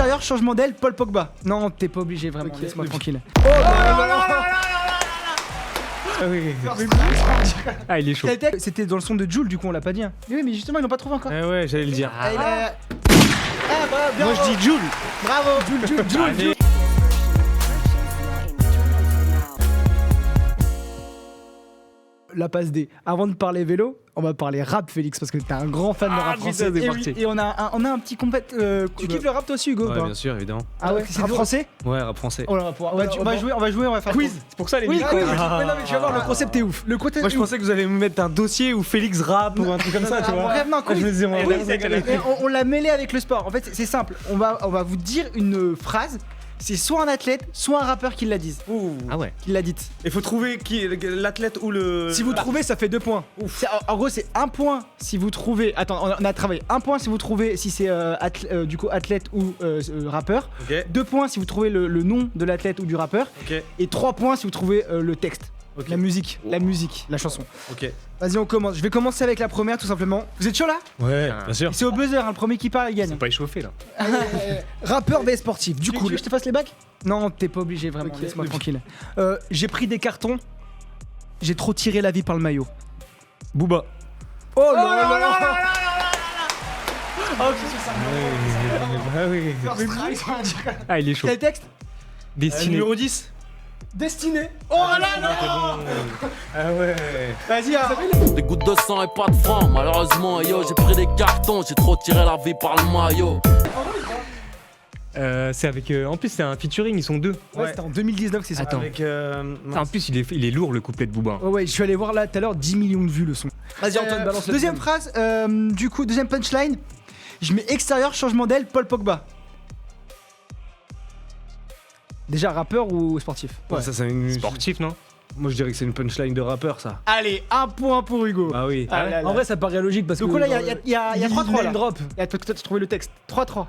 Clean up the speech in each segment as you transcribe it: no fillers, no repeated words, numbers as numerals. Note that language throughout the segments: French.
extérieur, changement d'aile, Paul Pogba. Non, t'es pas obligé vraiment, Ok. laisse-moi tranquille. Ah oui. Ah, il est chaud. Quel texte C'était dans le son de Jul, du coup on l'a pas dit. Hein. Oui, mais justement ils l'ont pas trouvé encore. Ah ouais, j'allais le dire. Bien. Moi je dis Jul. Bravo, Jul. La passe D. Avant de parler vélo, on va parler rap, Félix, parce que t'es un grand fan de rap français. putain, c'est Et parti. Et on a un petit compète. Tu kiffes le rap toi aussi, Hugo ou Ouais, pas? bien sûr, évidemment. Ah ouais, c'est rap français? Ouais, rap français. Oh là, on va jouer, on va faire Quiz. C'est pour ça les Oui, micros. quiz. Ouais, non, mais tu vas voir, le concept est ouf. Le côté Moi je pensais que vous allez me mettre un dossier où Félix rap ou un truc comme ça, tu vois. Bref, non, Je me disais, quiz. on va se régaler. Mais on l'a mêlé avec le sport. En fait, c'est simple. On va vous dire une phrase. C'est soit un athlète, soit un rappeur qui l'a dit. Ah ouais. Qui l'a dite. Il faut trouver qui l'athlète ou le. Si vous trouvez, ça fait 2 points. En gros, c'est 1 point si vous trouvez. Attends, on a travaillé. 1 point si vous trouvez si c'est du coup athlète ou rappeur. Ok. 2 points si vous trouvez le nom de l'athlète ou du rappeur. Ok. Et 3 points si vous trouvez le texte. Ok. La musique, la chanson. Ok. Vas-y, on commence. Je vais commencer avec la première tout simplement. Vous êtes chaud là? Ouais, bien sûr. C'est au buzzer, hein, le premier qui parle il gagne. Pas échauffé là. Rappeur vs sportif. Du coup, Tu veux que je te fasse les bacs? non, t'es pas obligé vraiment. Ok. Laisse-moi tranquille. J'ai pris des cartons. J'ai trop tiré la vie par le maillot. Booba. Oh là là là. Ah oui. Ah, il est chaud. Quel texte? Destiné. Numéro 10. Destiné. Oh là là. Ah ouais. Vas-y, hein. Des gouttes de sang et pas de francs, malheureusement, yo, j'ai pris des cartons, j'ai trop tiré la vie par le maillot. C'est avec. En plus, c'est un featuring, ils sont deux. Ouais, c'était en 2019 c'est ça. Attends. Avec. En plus, il est lourd le couplet de Booba. Ouais, je suis allé voir là tout à l'heure 10 millions de vues le son. Vas-y, Antoine, balance la Deuxième phrase, du coup, deuxième punchline. Je mets extérieur, changement d'aile, Paul Pogba. Déjà rappeur ou sportif? Ouais, ça c'est une. Sportif, non? Moi je dirais que c'est une punchline de rappeur ça. Allez, 1 point pour Hugo. Ah oui. Ah là là. En vrai, ça paraît logique parce que. Donc là, il y a 3-3 là. Drop. Et toi, tu as trouvé le texte. 3-3.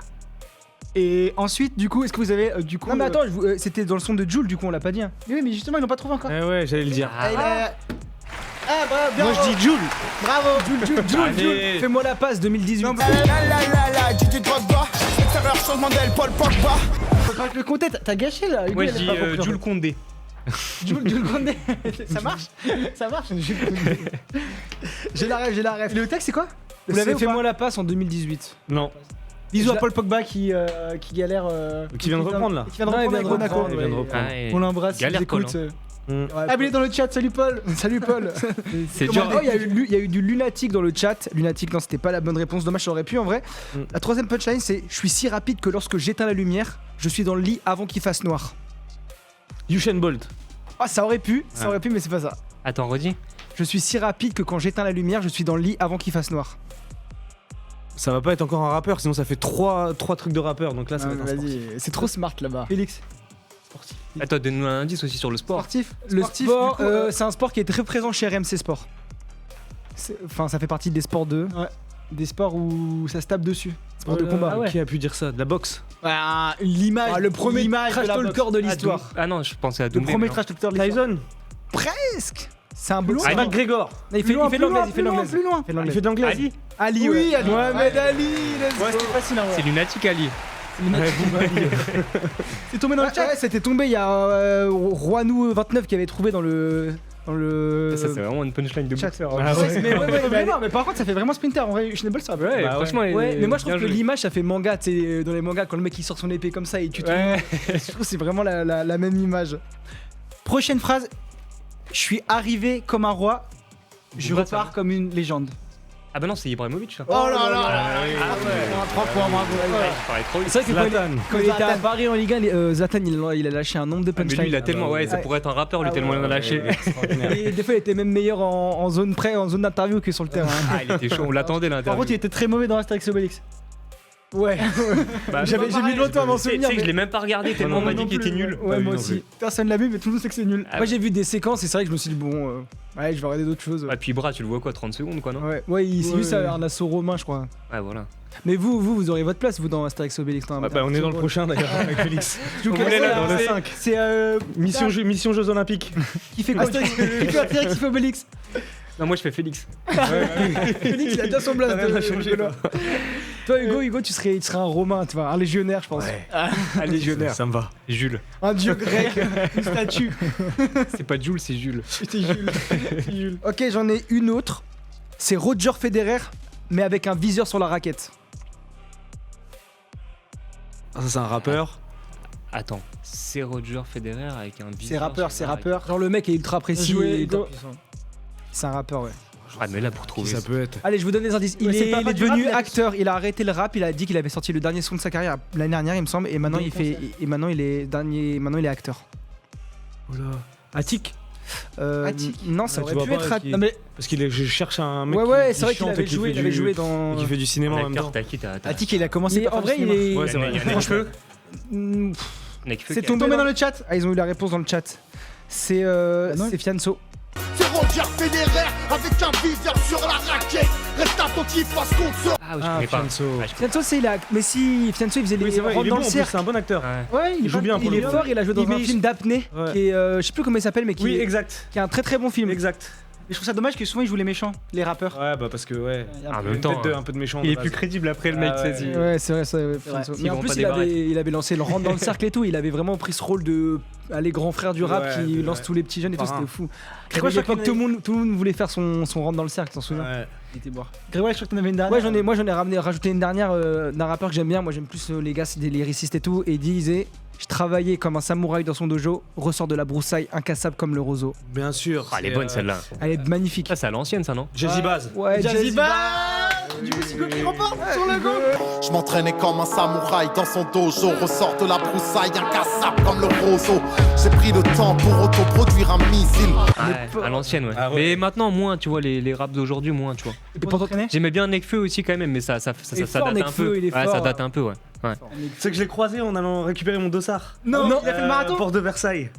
Et ensuite, du coup, est-ce que vous avez du coup. Non, mais attends, c'était dans le son de Jul, du coup, on l'a pas dit. Hein. Oui, mais justement, ils l'ont pas trouvé encore. Ah ouais, j'allais le dire. Bien. Moi je dis Jul. Bravo, Jul. Allez. Fais-moi la passe 2018. Faut pas que le compter, t'as gâché là. Hugo, Ouais, je il a dis pas compris, en Jules fait. Condé. Jules Condé. Ça marche? Ça marche. J'ai la rêve. Le texte, c'est quoi? Vous l'avez fait moi la passe en 2018. Non. Bisous à Paul Pogba qui galère. Qui vient de reprendre là. Qui vient de reprendre avec Monaco. Il vient de reprendre. On l'embrasse, il Galère écoute. Col, Ah, mais il est dans le chat, salut Paul. Salut Paul. C'est Comment- dur. Oh, il y a eu du lunatique dans le chat. Lunatique, non, c'était pas la bonne réponse. Dommage, ça aurait pu en vrai. La troisième punchline, c'est: je suis si rapide que lorsque j'éteins la lumière, je suis dans le lit avant qu'il fasse noir. Usain Bolt. Ah, ça aurait pu, mais c'est pas ça. Attends, redis. Je suis si rapide que quand j'éteins la lumière, je suis dans le lit avant qu'il fasse noir. Ça va pas être encore un rappeur, sinon ça fait 3 trucs de rappeur. Donc là, ça va être un sportif. Vas-y, c'est trop smart là-bas. Félix. Attends, donne-nous un indice aussi sur le sport. Sportif. Le Sportif, sport, du coup, c'est un sport qui est très présent chez RMC Sport. Enfin, ça fait partie des sports des sports où ça se tape dessus. Sport de combat. Ah ouais. Qui a pu dire ça? De la boxe? L'image. Le premier trash de la boxe. talker de l'histoire. Ah non, je pensais à Le Doumbé. premier mais non. trash talker de l'histoire. Tyson? Presque. C'est un bleu. C'est McGregor. Il fait de l'anglaise. Plus loin. Il fait de l'anglaise. Ali. Ali, Oui, ouais. Ali. Mohamed Ali. Ouais, c'était facile en C'est vrai. lunatique, Ali. C'est tombé dans le chat. Ouais, c'était tombé. Il y a Roinou29 qui avait trouvé dans le. Ça, c'est vraiment une punchline de Chat. boxeur. Ah ouais. Mais vraiment, mais par contre, ça fait vraiment sprinter. En vrai, Usain Bolt, ça va. Ouais, Bah franchement. Ouais, mais moi je trouve bien que joué. l'image ça fait manga, tu sais, dans les mangas, quand le mec il sort son épée comme ça et tu te. Ouais. Je trouve que c'est vraiment la même image. Prochaine phrase. Je suis arrivé comme un roi, je Booba, repars ça comme une légende. Ah bah non, c'est Ibrahimovic ça. Oh là là. Ah ouais. 3 points, bravo. Je parlais trop vite. C'est vrai que Zlatan. quand il était à Paris en Ligue 1, Zlatan il a lâché un nombre de Ah, mais lui, punchlines. il a tellement. Ouais, ça Ouais. pourrait être un rappeur, lui, tellement il en a lâché. Et des fois il était même meilleur en zone près, en zone d'interview que sur le terrain. Ah, il était chaud, on l'attendait Par l'interview. contre il était très mauvais dans Astérix et Obélix. Ouais. Bah, J'ai mis longtemps à m'en Tu sais souvenir. que je l'ai même pas regardé tellement on m'a dit qu'il était nul. Ouais, moi non aussi. Personne l'a vu, mais tout le monde sait que c'est nul. Ah Moi j'ai vu des séquences et c'est vrai que je me suis dit, bon, ouais, je vais regarder d'autres choses. Ah, puis Bras, tu le vois quoi, 30 secondes quoi, non? Ouais, c'est juste un assaut romain, je crois. Ouais, voilà. Mais vous aurez votre place, vous, dans Astérix et Obélix. Bah, on est dans le prochain d'ailleurs avec Félix. On voulait là, dans le 5. C'est Mission Jeux Olympiques. qui fait quoi Astérix, qui fait Obélix. Non, moi je fais Félix. Félix, il a bien son blast de Nicolas. Toi, Hugo, tu serais un Romain, tu vois, un légionnaire, je pense. Un légionnaire. Ça me va. Jules. Un dieu grec, une statue. C'est pas Jules, c'est Jules. C'était Jules. Ok, j'en ai une autre. C'est Roger Federer, mais avec un viseur sur la raquette. Ah, ça, c'est un rappeur. Attends, c'est Roger Federer avec un C'est rappeur, c'est rappeur. Genre le mec est ultra précis. Joué, et Hugo. hyper puissant. C'est un rappeur, ouais. Ah, mais là pour Qui trouver. ça peut être? Allez, je vous donne des indices. Il Ouais, c'est est, pas il est du devenu rap, mais- acteur. Il a arrêté le rap. Il a dit qu'il avait sorti le dernier son de sa carrière l'année dernière, il me semble. Et maintenant, Dans il les fait. Et maintenant, il est acteur. Oula. Attic. Non, ça Ouais, aurait tu vois pu pas, être. qui- Non, mais Parce qu'il est, je cherche un mec. ouais, qui c'est vrai qu'il chante et avait qui joué. fait Il avait du- joué dans. et qui fait du cinéma en même temps. L'acteur, t'as qui t'as Attic, il a commencé Mais par en faire du vrai, il cinéma. est. Ouais, c'est vrai. Il y a Nekfeu. Mm, Nekfeu C'est qui a- tombé dans le chat. Ah, ils ont eu la réponse dans le chat. C'est non. c'est Fianso. C'est Roger Federer avec un viseur sur la raquette. Reste attentif parce qu'on se... Ah, oui, je connais pas. Fianso. Ah, je connais Fianso, c'est là. Mais si Fianso, il faisait Oui, les c'est vrai, il rentres est dans bon le en plus, cercle. c'est un bon acteur. pas. Ouais. Ouais, Il joue bien pour Il le est coup. fort. Il a joué dans Il un met- film d'apnée Ouais. qui est, je sais plus comment il s'appelle, mais Oui, exact. qui est un très très bon film. Exact. Et je trouve ça dommage que souvent ils jouent les méchants, les rappeurs. Ouais, bah parce que ouais. Il y a un En peu- même Une temps, tête un peu de méchant. il de est base. plus crédible après le Ah mec, ouais. c'est dit. Ouais, c'est vrai, ça. vrai. Fianso. S'ils Mais en vendent plus, pas des il avait lancé le rentre dans le cercle et tout. Il avait vraiment pris ce rôle de les grands frères du rap Ouais, qui ouais. lance tous les petits jeunes et tout. Parrain. C'était fou. Grégoire, À l'époque, je crois tout le monde voulait faire son rentre dans le cercle, t'en souviens? Ouais. Il était boire. Grégoire, je crois que t'en avais une dernière. Ouais, moi j'en ai rajouté une dernière d'un rappeur que j'aime bien. Moi j'aime plus les gars, c'est des lyricistes et tout. Et il disait: je travaillais comme un samouraï dans son dojo, ressort de la broussaille, incassable comme le roseau. Bien sûr. Ah, elle est c'est, bonne celle-là. Elle est magnifique. Ça, c'est à l'ancienne, ça, non? Jazzy Baz. Ouais, Jazzy Bass. Du coup, c'est Hugo qui remporte sur le go. Je m'entraînais comme un samouraï dans son dojo. Ressort de la broussaille, incassable comme le roseau. J'ai pris le temps pour autoproduire un missile. Ouais, à l'ancienne, ouais. Ah ouais. Mais maintenant, moins, tu vois, les raps d'aujourd'hui, moins, tu vois. Et pour t'entraîner J'aimais bien Nekfeu aussi, quand même, mais ça Il est date fort, un Nekfeu, peu. il est Ouais, fort. ça date un peu, ouais. Ouais. C'est que je l'ai croisé en allant récupérer mon dossard. Non, il a fait le marathon. Porte de Versailles.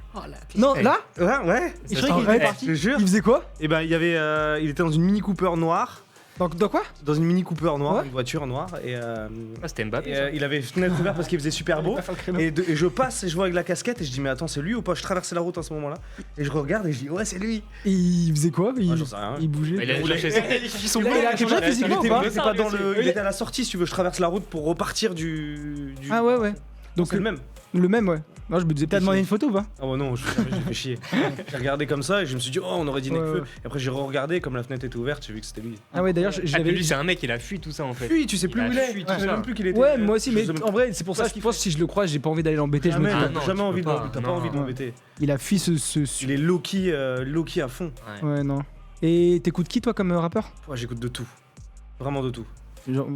Non, Eh. là Ouais, ouais. Et je croyais qu'il Arrête. était Je parti. te jure. il faisait quoi? Et ben il y avait, il était dans une Mini Cooper noire, Dans quoi? dans une Mini Cooper noire, Ouais. une voiture noire, et, Ah, c'était Mbappé. et, ça. il avait fenêtre ouverte parce qu'il faisait super beau. Et je passe et je vois avec la casquette et je dis mais attends c'est lui ou pas? Je traversais la route à ce moment-là et je regarde et je dis ouais c'est lui. Et il faisait quoi? Ah, j'en sais rien. Il bougeait. Il a voulait- cherché ça. Il a changé Il physiquement ou était, pas? il était pas dans le, il était à la sortie si tu veux. Je traverse la route pour repartir du. Ah ouais, ouais. Donc c'est le même. Le même, ouais. Non, je me disais T'as demandé une photo ou pas? Ah ouais non, j'ai fait chier. J'ai regardé comme ça et je me suis dit oh on aurait dit Ouais, Nekfeu. ouais. Et après j'ai re-regardé comme la fenêtre était ouverte, j'ai vu que c'était lui. Ah ouais, d'ailleurs, Ah, j'avais. puis lui, c'est un mec, il a fui tout ça, en fait. Puis tu sais plus Il où a il est. fui, Tu tout sais ça. même plus qu'il était. Ouais, moi aussi, je mais sais même en vrai, c'est pour ça que je pense que si je le croise, j'ai pas envie d'aller l'embêter. Je me Jamais, dis, Ah, non, jamais tu envie peux de pas. t'as pas Non. envie de l'embêter. il a fui ce. Il est low-key à fond. Ouais. Ouais, non. Et t'écoutes qui, toi, comme rappeur? Ouais, j'écoute de tout. Vraiment de tout. Genre-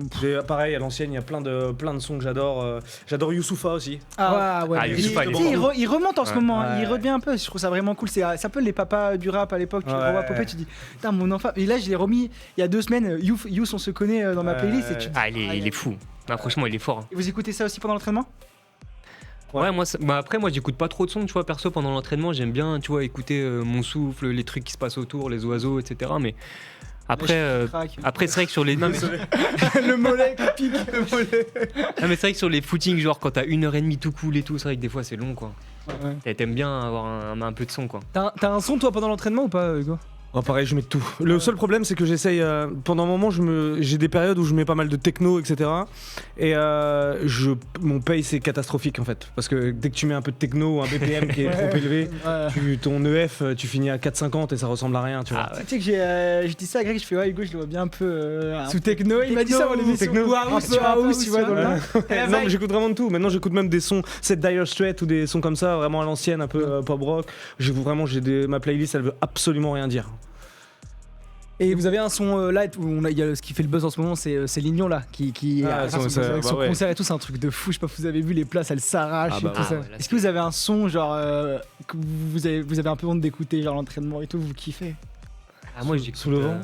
Pareil, à l'ancienne, il y a plein de sons que j'adore. J'adore Youssoupha aussi. Ah ouais. Ah, mais- Youssoupha, il est Tu sais, bon. il remonte en ce Ouais. moment, hein. Ouais. Il revient un peu, je trouve ça vraiment cool. C'est un peu les papas du rap à l'époque. Tu Ouais. revois Popé, tu dis, putain, mon enfant. Et là, je l'ai remis il y a 2 semaines. Youth, on se connaît dans ma Ouais. playlist. Et tu te dis, Ah, il est fou. Ah, franchement, il est fort. Et vous écoutez ça aussi pendant l'entraînement? Ouais, moi, après, moi, j'écoute pas trop de son, tu vois, perso, pendant l'entraînement. J'aime bien, tu vois, écouter mon souffle, les trucs qui se passent autour, les oiseaux, etc. Mais après, Crac. après c'est vrai que sur les. Non, mais, Le mollet qui pique. Le mollet. non, mais c'est vrai que sur les footings, genre, quand t'as 1h30 tout cool et tout, c'est vrai que des fois, c'est long, quoi. Ouais. Et t'aimes bien avoir un peu de son, quoi. T'as un son, toi, pendant l'entraînement ou pas, Hugo? Oh, pareil, je mets de tout. Le seul problème, c'est que j'essaye. Pendant un moment, j'ai des périodes où je mets pas mal de techno, etc. Et mon paye, c'est catastrophique en fait. Parce que dès que tu mets un peu de techno ou un BPM qui est trop élevé, ton EF, tu finis à 4,50 et ça ressemble à rien, tu vois. Ah, ouais. Tu sais que j'ai dit ça à Greg, je fais ouais, Hugo, je le vois bien un peu. Sous techno, il m'a dit ça avant l'émission. Techno. Ou house, Un peu house, tu vois, dans le Ouais. Non, mais j'écoute vraiment de tout. Maintenant, j'écoute même des sons, c'est Dire Straits ou des sons comme ça, vraiment à l'ancienne, un peu pop rock. Ma playlist, elle veut absolument rien dire. Et vous avez un son là où il y a ce qui fait le buzz en ce moment, c'est Lignon là, qui Ah, avec son- son, ça- avec son bah ouais. concert et tout, c'est un truc de fou. Je sais pas, vous avez vu les places, elles s'arrachent Ah et bah tout ouais. ça. Ah ouais, là, Est-ce que vous avez un son genre que vous avez un peu honte d'écouter, genre l'entraînement et tout, vous kiffez? Ah, moi, j'écoute. Sous le vent.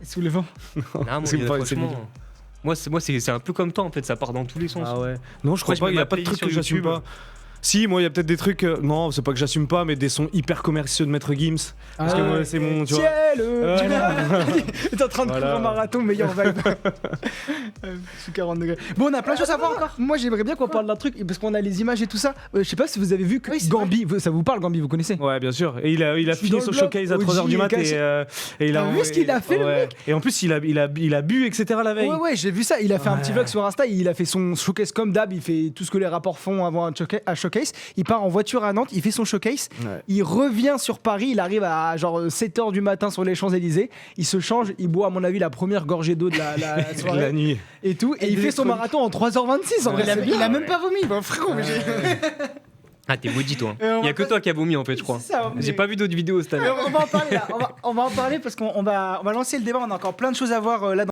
Sous le vent. Non, moi, C'est pas- c'est franchement. mignon. Moi, c'est un peu comme toi, en fait, ça part dans tous les sens. Ah ouais. Non, je crois Moi, je pas, mets il y a ma pas de playlist truc que sur j'assume YouTube. pas. Si, moi, il y a peut-être des trucs. Non, c'est pas que j'assume pas, mais des sons hyper commerciaux de Maître Gims. Parce que moi, c'est mon. Tu vois. T'es en train de courir un marathon, meilleur vibe. Sous 40 degrés. Bon, on a plein de choses à voir encore. Moi, j'aimerais bien qu'on parle d'un truc, parce qu'on a les images et tout ça. Je sais pas si vous avez vu que Gambi, ça vous parle, Gambi, vous connaissez? Ouais, bien sûr. Et il a fini dans son le showcase à bloc, 3h du mat et il a. T'as vu ce qu'il a fait, le mec? Et en plus, il a bu, etc. la veille. Ouais, j'ai vu ça. Il a fait un petit vlog sur Insta. Il a fait son showcase comme d'hab. Il fait tout ce que les rapports font avant un showcase. Il part en voiture à Nantes. Il fait son showcase. Ouais. Il revient sur Paris. Il arrive à genre 7h du matin sur les Champs-Élysées. Il se change. Il boit, à mon avis, la première gorgée d'eau de la soirée. La nuit. Et tout. Et il fait son marathon en 3h26. En vrai, il a même pas vomi. Bah, frérot, mais Ah, t'es maudit, toi. on Il y va a que toi qui as vomi, en fait, je crois. C'est ça, mais- J'ai pas vu d'autres vidéos cette année. On va en parler là. On va en parler parce qu'on va lancer le débat. On a encore plein de choses à voir là.